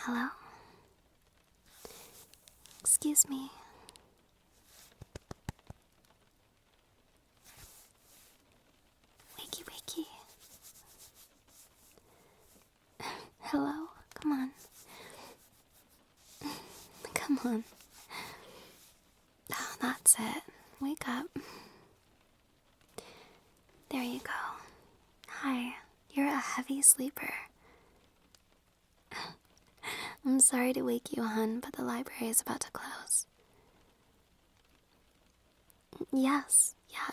Hello? Excuse me. Wakey, wakey. Hello? Come on. Come on. Oh, that's it. Wake up. There you go. Hi. You're a heavy sleeper. I'm sorry to wake you, hon, but the library is about to close. Yes. Yeah,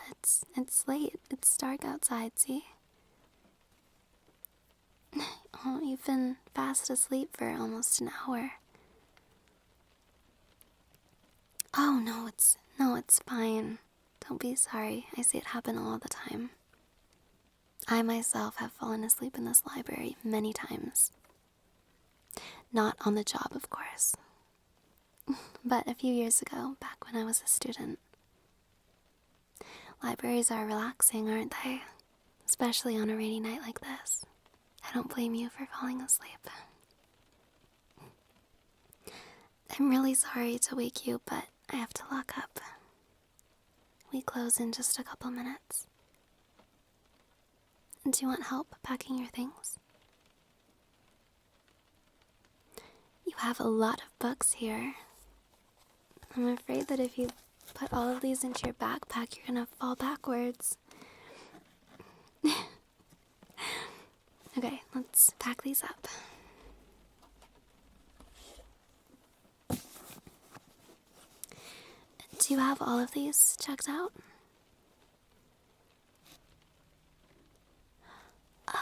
it's late. It's dark outside, see? Oh, you've been fast asleep for almost an hour. Oh, no, it's fine. Don't be sorry. I see it happen all the time. I myself have fallen asleep in this library many times. Not on the job, of course. But a few years ago, back when I was a student. Libraries are relaxing, aren't they? Especially on a rainy night like this. I don't blame you for falling asleep. I'm really sorry to wake you, but I have to lock up. We close in just a couple minutes. Do you want help packing your things? You have a lot of books here. I'm afraid that if you put all of these into your backpack, you're gonna fall backwards. Okay, let's pack these up. Do you have all of these checked out?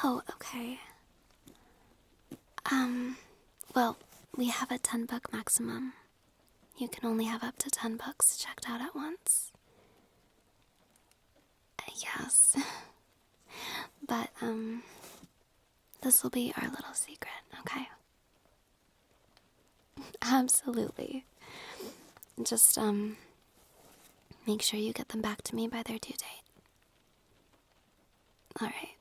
Oh, okay. Well, we have a 10-book maximum. You can only have up to 10 books checked out at once. Yes. But, this will be our little secret, okay? Absolutely. Just, make sure you get them back to me by their due date. Alright.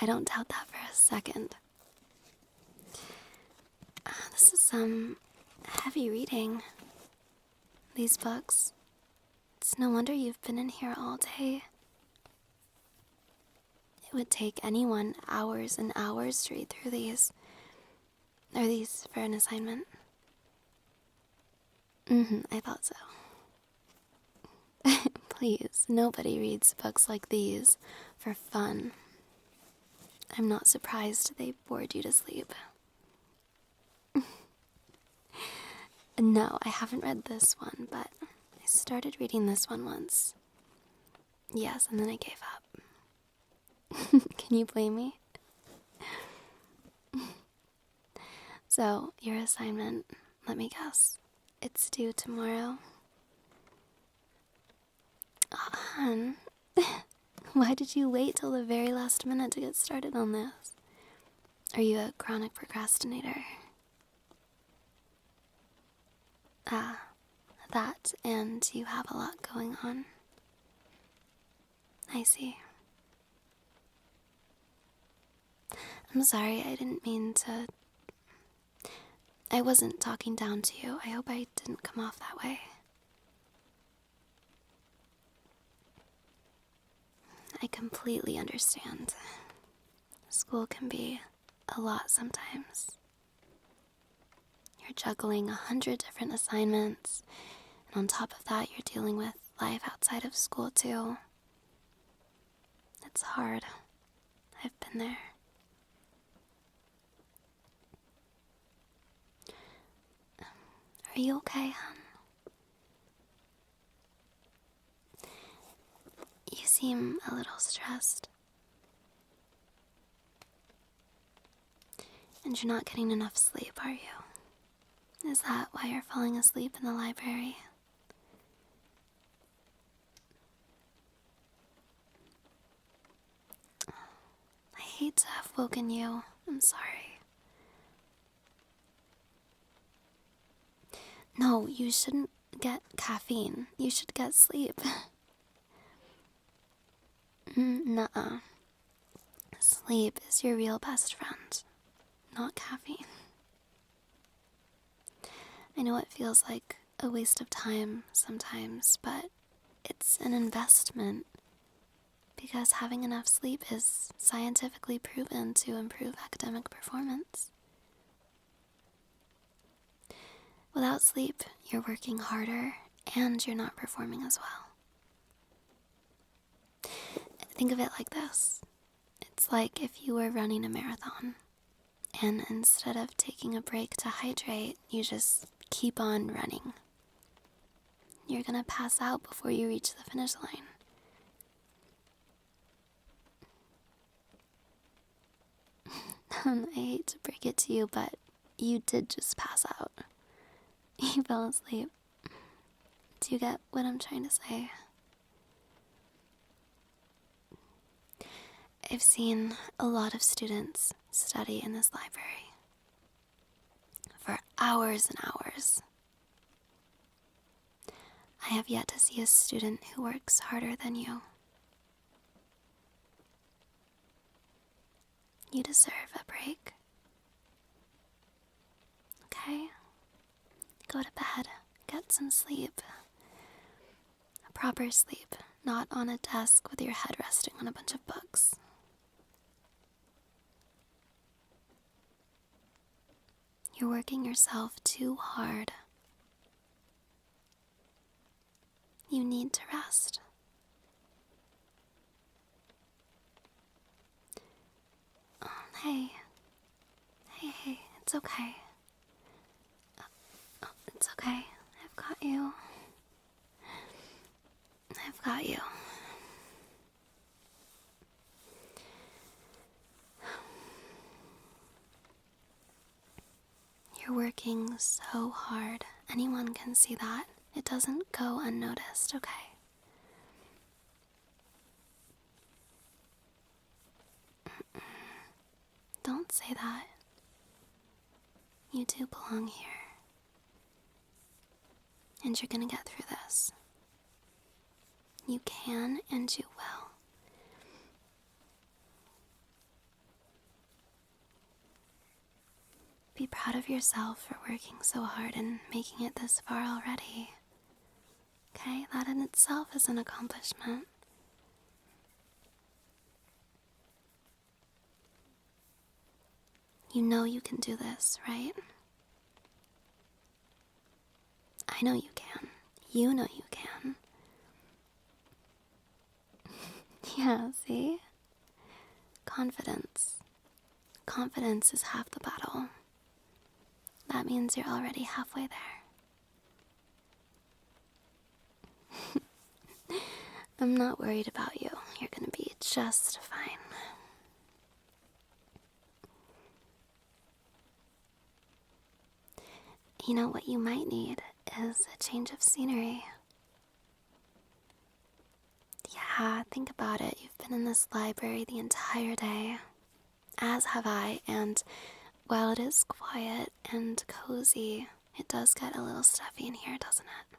I don't doubt that for a second. This is some heavy reading. These books. It's no wonder you've been in here all day. It would take anyone hours and hours to read through these. Are these for an assignment? I thought so. Please, nobody reads books like these for fun. I'm not surprised they bored you to sleep. No, I haven't read this one, but I started reading this one once. Yes, and then I gave up. Can you blame me? So, your assignment, let me guess, it's due tomorrow? Oh, hon, why did you wait till the very last minute to get started on this? Are you a chronic procrastinator? That, and you have a lot going on. I see. I'm sorry, I didn't mean to... I wasn't talking down to you. I hope I didn't come off that way. I completely understand. School can be a lot sometimes. You're juggling 100 different assignments, and on top of that, you're dealing with life outside of school too. It's hard. I've been there. Are you okay, hon? You seem a little stressed. And you're not getting enough sleep, are you? Is that why you're falling asleep in the library? I hate to have woken you. I'm sorry. No, you shouldn't get caffeine. You should get sleep. Nuh-uh. Sleep is your real best friend. not caffeine. I know it feels like a waste of time sometimes, but it's an investment because having enough sleep is scientifically proven to improve academic performance. Without sleep, you're working harder and you're not performing as well. Think of it like this. It's like if you were running a marathon, and instead of taking a break to hydrate, you just keep on running. You're gonna pass out before you reach the finish line. I hate to break it to you, but you did just pass out. You fell asleep. Do you get what I'm trying to say? I've seen a lot of students study in this library for hours and hours. I have yet to see a student who works harder than you. You deserve a break. Okay? Go to bed. Get some sleep. A proper sleep, not on a desk with your head resting on a bunch of books. You're working yourself too hard. You need to rest. Oh, hey, it's okay. It's okay. I've got you. I've got you. You're working so hard. Anyone can see that. It doesn't go unnoticed, okay? Don't say that. You do belong here. And you're gonna get through this. You can and you will. Be proud of yourself for working so hard and making it this far already. Okay, that in itself is an accomplishment. You know you can do this, right? I know you can. You know you can. Yeah, see? Confidence. Confidence is half the battle. That means you're already halfway there. I'm not worried about you. You're gonna be just fine. You know what you might need is a change of scenery. Yeah, think about it. You've been in this library the entire day, as have I, and while it is quiet and cozy, it does get a little stuffy in here, doesn't it?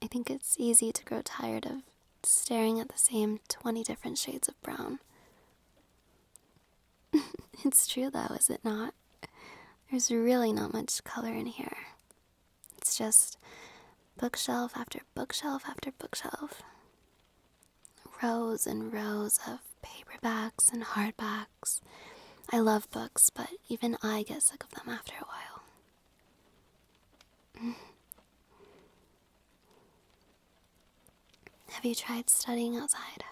I think it's easy to grow tired of staring at the same 20 different shades of brown. It's true though, is it not? There's really not much color in here. It's just bookshelf after bookshelf after bookshelf. Rows and rows of paperbacks and hardbacks. I love books, but even I get sick of them after a while. Have you tried studying outside?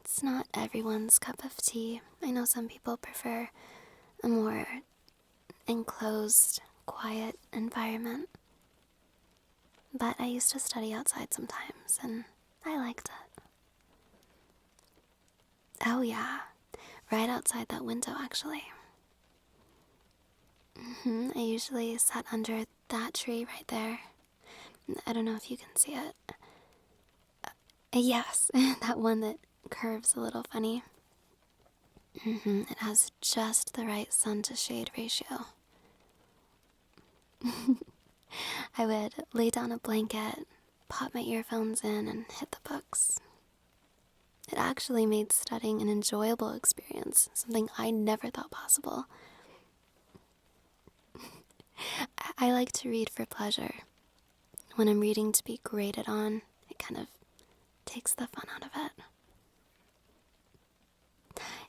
It's not everyone's cup of tea. I know some people prefer a more enclosed, quiet environment. But I used to study outside sometimes, and I liked it. Oh yeah, right outside that window, actually. I usually sat under that tree right there. I don't know if you can see it. Yes, that one that curves a little funny. It has just the right sun to shade ratio. I would lay down a blanket, pop my earphones in, and hit the books. It actually made studying an enjoyable experience, something I never thought possible. I like to read for pleasure. When I'm reading to be graded on, it kind of takes the fun out of it.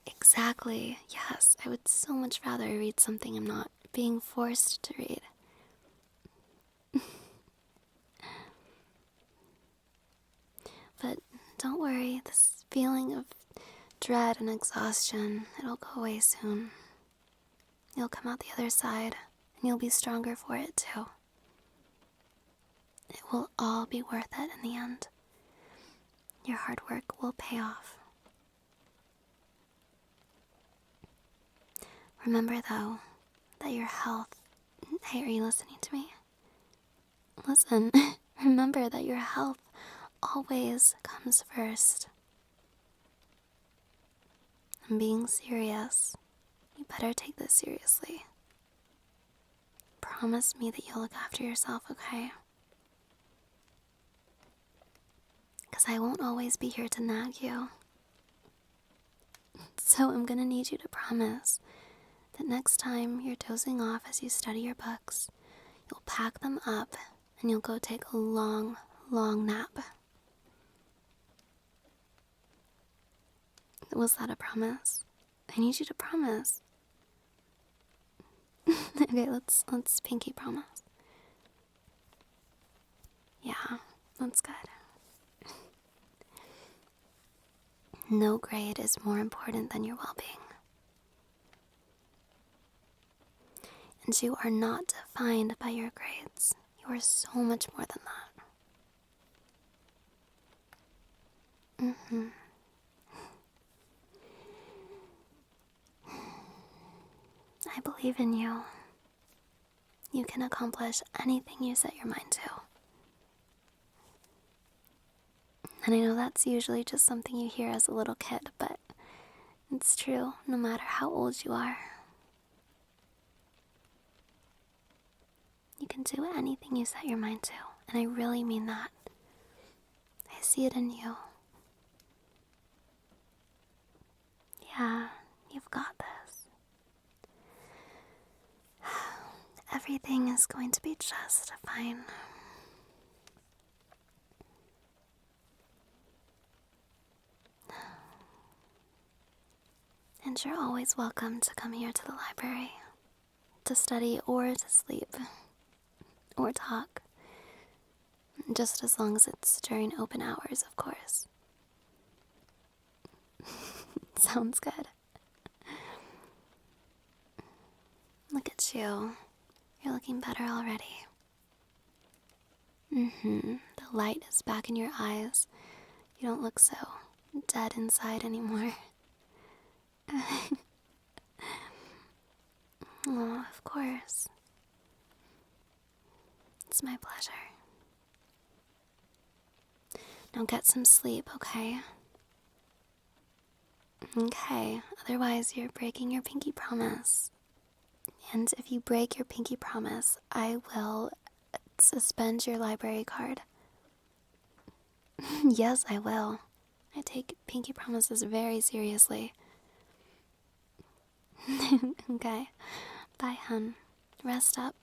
Exactly, yes. I would so much rather read something I'm not being forced to read. But don't worry, this feeling of dread and exhaustion, it'll go away soon. You'll come out the other side, and you'll be stronger for it too. It will all be worth it in the end. Your hard work will pay off. Remember, though, that your health... Hey, are you listening to me? Listen, remember that your health always comes first. I'm being serious. You better take this seriously. Promise me that you'll look after yourself, okay? Because I won't always be here to nag you. So I'm gonna need you to promise that next time you're dozing off as you study your books, you'll pack them up and you'll go take a long, long nap. Was that a promise? I need you to promise. Okay, let's pinky promise. Yeah, that's good. No grade is more important than your well-being. And you are not defined by your grades. You are so much more than that. I believe in you. You can accomplish anything you set your mind to. And I know that's usually just something you hear as a little kid, but it's true no matter how old you are. You can do anything you set your mind to, and I really mean that. I see it in you. Yeah, you've got this. Everything is going to be just fine. And you're always welcome to come here to the library, to study or to sleep, or talk. Just as long as it's during open hours, of course. Sounds good. Look at you. You're looking better already. The light is back in your eyes. You don't look so dead inside anymore. Oh, of course. It's my pleasure. Now get some sleep, okay? Okay, otherwise you're breaking your pinky promise. And if you break your pinky promise, I will suspend your library card. Yes, I will. I take pinky promises very seriously. Okay, bye, hun. Rest up.